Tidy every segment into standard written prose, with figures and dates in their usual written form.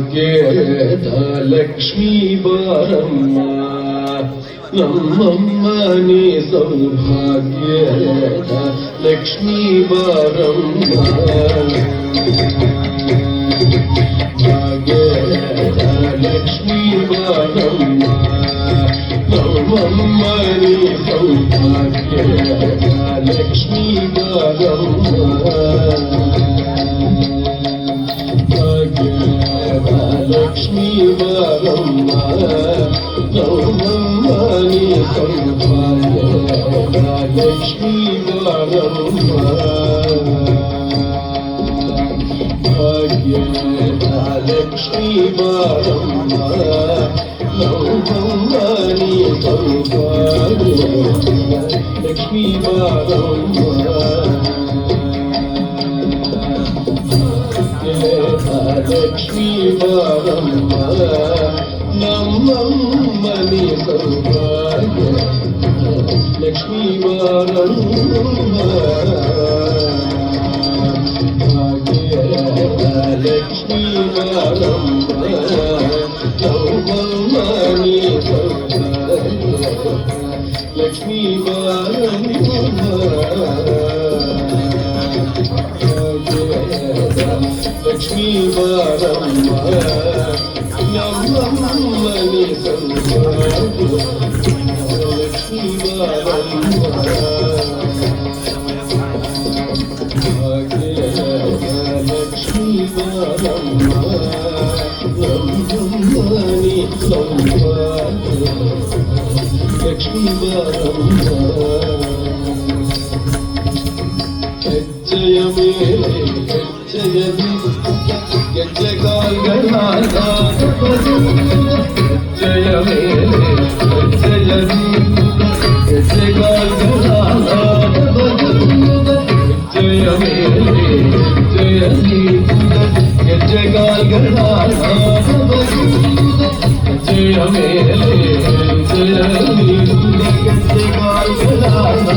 ಭಾಗ್ಯದ ಲಕ್ಷ್ಮೀ ಬಾರಮ್ಮ ನಮ್ಮಮ್ಮ ನೀ ಸೌಭಾಗ್ಯದ ಲಕ್ಷ್ಮೀ ಬಾರಮ್ಮ ಭಾಗ್ಯದ ಲಕ್ಷ್ಮೀ ಬಾರಮ್ಮ ನಮ್ಮಮ್ಮ ನೀ ಸೌಭಾಗ್ಯದ ಲಕ್ಷ್ಮೀ ಬಾರಮ್ಮ ಲಕ್ಷ್ಮೀ ಬಾರಮ್ಮ ನಮ್ಮಮ್ಮ ನೀ ಸೌಭಾಗ್ಯದ ಲಕ್ಷ್ಮೀ ಬಾರಮ್ಮ ಭಾಗ್ಯದ ಲಕ್ಷ್ಮೀ ಬಾರಮ್ಮ ನಮ್ಮಮ್ಮ ನೀ ಸೌಭಾಗ್ಯದ ಲಕ್ಷ್ಮೀ ಬಾರಮ್ಮ ಲಕ್ಷ್ಮೀ ಬಾರಮ್ಮ ನಮ್ಮಮ್ಮ ನೀ ಸೌಭಾಗ್ಯ ಲಕ್ಷ್ಮೀ ಬಾರಮ್ಮ ಭಾಗ್ಯದ ಲಕ್ಷ್ಮೀ ಬಾರಮ್ಮ ನಮ್ಮಮ್ಮ ನೀ ಸೌಭಾಗ್ಯ ಲಕ್ಷ್ಮೀ ಬಾರಮ್ಮ ಲಕ್ಷ್ಮೀ ಬಾರಮ್ಮ ನಮ್ಮಮ್ಮ ನೀ ಸೌಭಾಗ್ಯ ಲಕ್ಷ್ಮೀ ಬಾರಮ್ಮ ಭಾಗ್ಯದ ಲಕ್ಷ್ಮೀ ಬಾರಮ್ಮ ನಮ್ಮಮ್ಮ ನೀ ಸೌಭಾಗ್ಯ ಲಕ್ಷ್ಮೀ ಬಾರಮ್ಮ ಹೆಜ್ಜೆಯ ಮೇಲೆ ಹೆಜ್ಜೆಯದಿ ಗೆಜ್ಜೆಗಾಲ್ಗಳಾದ ಹೆಜ್ಜೆಯ ಮೇಲೆ ಹೆಜ್ಜೆಯದಿ ಗೆಜ್ಜೆಗಾಲ್ಗಳಾದ ಹೆಜ್ಜೆಯ ಮೇಲೆ ಹೆಜ್ಜೆಯದಿ ಗೆಜ್ಜೆಗಾಲ್ಗಳಾದ ಹೆಜ್ಜೆಯ ಮೇಲೆ ಹೆಜ್ಜೆಯದಿ ಗೆಜ್ಜೆಗಾಲ್ಗಳಾದ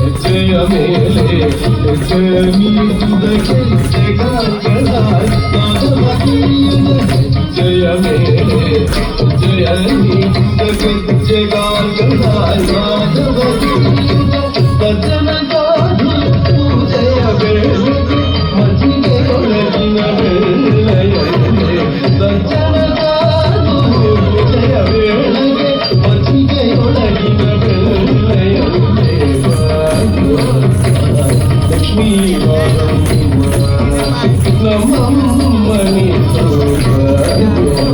ಹೆಜ್ಜೆಯ ಮೇಲೆ ಹೆಜ್ಜೆಯ ಮೀರಿದ ಗೆಜ್ಜೆಗಾಲ್ಗಳಾದ ಹೆಜ್ಜೆಯ ಮೇಲೆ ಹೆಜ್ಜೆಯ ಮೀರಿದ ಗೆಜ್ಜೆಗಾಲ್ಗಳಾದ ಭಜನಗಾದು ಪೂಜೆಯ ವೇಳೆ ಮಜ್ಜಿಗೆಯೊಳಗಿನ ವೇಳೆಯಲ್ಲಿ ಭಜನಗಾದು ಪೂಜೆಯ ವೇಳೆಗೆ ಮಜ್ಜಿಗೆಯೊಳಗಿನ ವೇಳೆಯಲ್ಲಿ ಲಕ್ಷ್ಮೀ ಬಾರಮ್ಮ ನಮ್ಮಮ್ಮ ನೀ ಸೌಭಾಗ್ಯ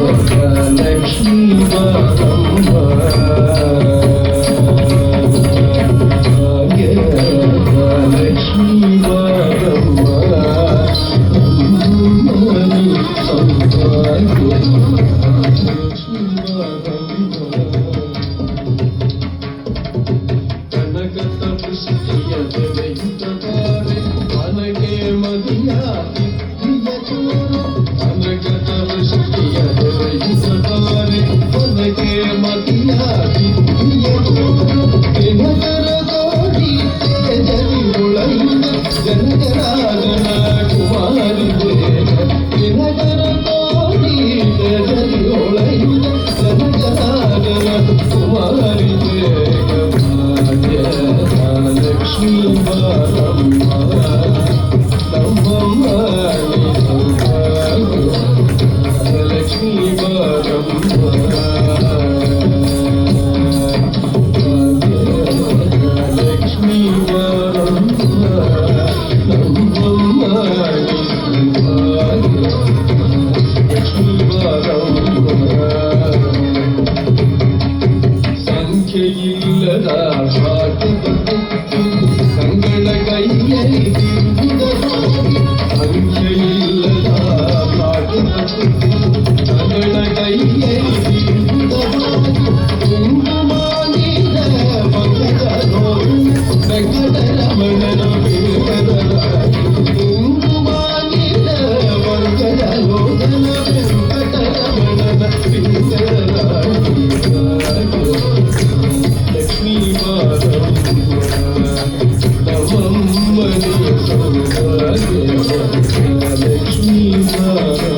ಲಕ್ಷ್ಮೀ ಬಾರಮ್ಮ ಲಕ್ಷ್ಮೀ ಬಾರಮ್ಮ ನಮ್ಮಮ್ಮ ನೀ ಸೌಭಾಗ್ಯ ಲಕ್ಷ್ಮೀ ಬಾರಮ್ಮ ಕನಕ ತಪಸ್ಸಿಯ ದೆರೆಯುತ್ತ ಬಾರೆ ಮನಗೆ ಮದಿಯ ಸಿದ್ಧಿಯ ಚೂರು ಕನಕ ತಪಸ್ಸಿಯ ದೆರೆಯುತ್ತ ಬಾರೆ ಮನಗೆ ಮದಿಯ ಸಿದ್ಧಿಯ ಚೂರು ಜನಕರ ತೋಡಿ ತೇಜಲಿ ಉಳಯುವ ಜನಕರಾಜನ ಕುಮಾರಿ ಜನಕರ ತೋಡಿ ತೇಜಲಿ ಉಳಯುವ ಜನಕರಾಜನ ಕುಮಾರಿ ಲಕ್ಷ್ಮೀ ಬಾರಮ್ಮ ನಮ್ಮಮ್ಮ ನೀ ಸೌಭಾಗ್ಯ ಲಕ್ಷ್ಮೀ ಬಾರಮ್ಮ ಲಕ್ಷ್ಮೀ ಬಾರಮ್ಮ ನಮ್ಮಮ್ಮ ನೀ ಸೌಭಾಗ್ಯ ಲಕ್ಷ್ಮೀ ಬಾರಮ್ಮ ಸಂಖ್ಯೆಯಿಲ್ಲದ ಭಾಗ್ಯವನ್ನು ಕಂಗಳ ಕೈಯಲ್ಲಿ ಸಂಖ್ಯೆಯಿಲ್ಲದ ಭಾಗ್ಯವನ್ನು ಕಂಗಳ ಕೈಯಲ್ಲಿ ಕುಂಕುಮಾನಿದ ಮಗದ ನೋಡು ವೆಂಕಟರಮಣನ ಕುಂಕುಮಾನಿದ ಮಗದ ನೋಡನ ವೆಂಕಟರಮಣನ ಲಕ್ಷ್ಮೀ ಬಾರಮ್ಮ ನಮ್ಮಮ್ಮ ನೀ ಸೌಭಾಗ್ಯ ಲಕ್ಷ್ಮೀ ಬಾರಮ್ಮ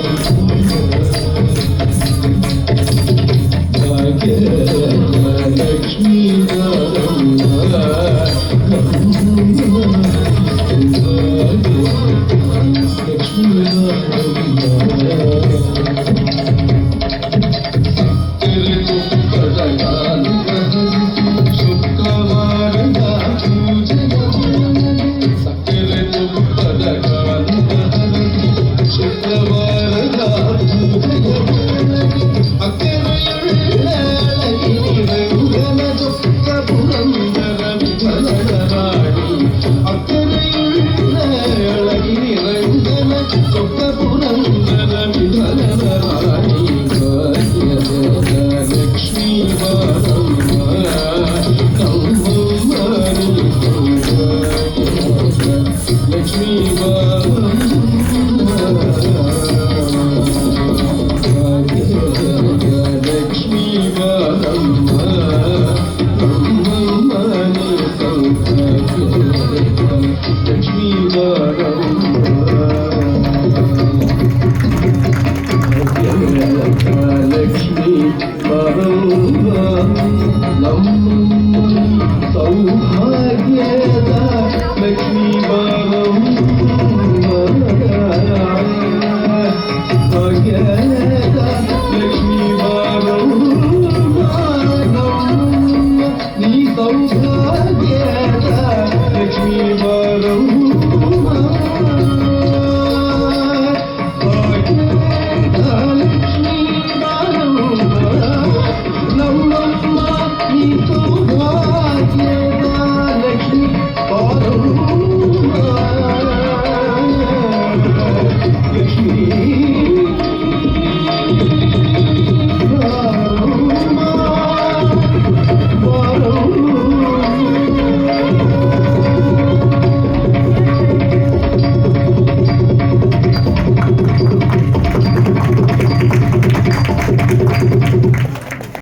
ಸೌಭಾಗ್ಯದ ಲಕ್ಷ್ಮೀ ಭಾಗ್ಯದ ಲಕ್ಷ್ಮೀ ನೀ ಸೌಭಾಗ್ಯದ ಲಕ್ಷ್ಮೀ ಲಕ್ಷ್ಮೀ ನಮ್ಮಮ್ಮ ನೀ